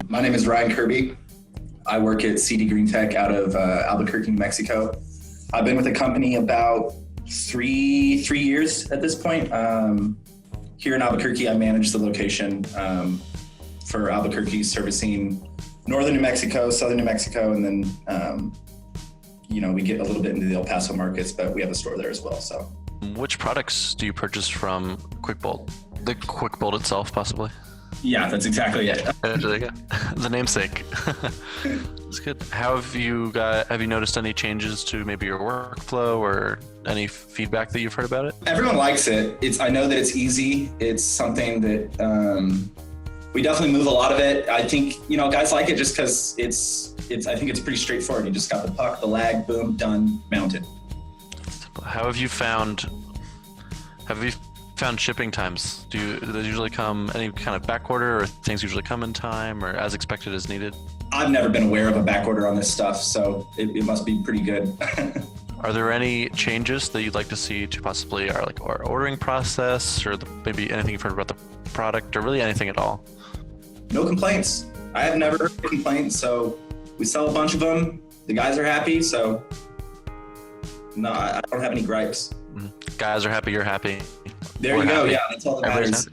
My name is Ryan Kirby. I work at CED Greentech out of Albuquerque, New Mexico. I've been with the company about three years at this point. Here in Albuquerque, I manage the location for Albuquerque, servicing northern New Mexico, southern New Mexico, and then we get a little bit into the El Paso markets, but we have a store there as well. So, which products do you purchase from QuickBOLT? The QuickBOLT itself, possibly. Yeah, that's exactly it. The namesake. That's good. Have you noticed any changes to maybe your workflow or any feedback that you've heard about it? Everyone likes it. I know that it's easy. It's something that we definitely move a lot of it. I think guys like it just because I think it's pretty straightforward. You just got the puck, the lag, boom, done, mounted. How have you found shipping times? Do those usually come any kind of back order, or things usually come in time, or as expected as needed? I've never been aware of a back order on this stuff, so it must be pretty good. Are there any changes that you'd like to see to possibly our ordering process, or maybe anything you've heard about the product, or really anything at all? No complaints. I have never heard a complaint, so we sell a bunch of them. The guys are happy, so no, I don't have any gripes. Guys are happy, you're happy. There you go. Yeah, that's all that matters.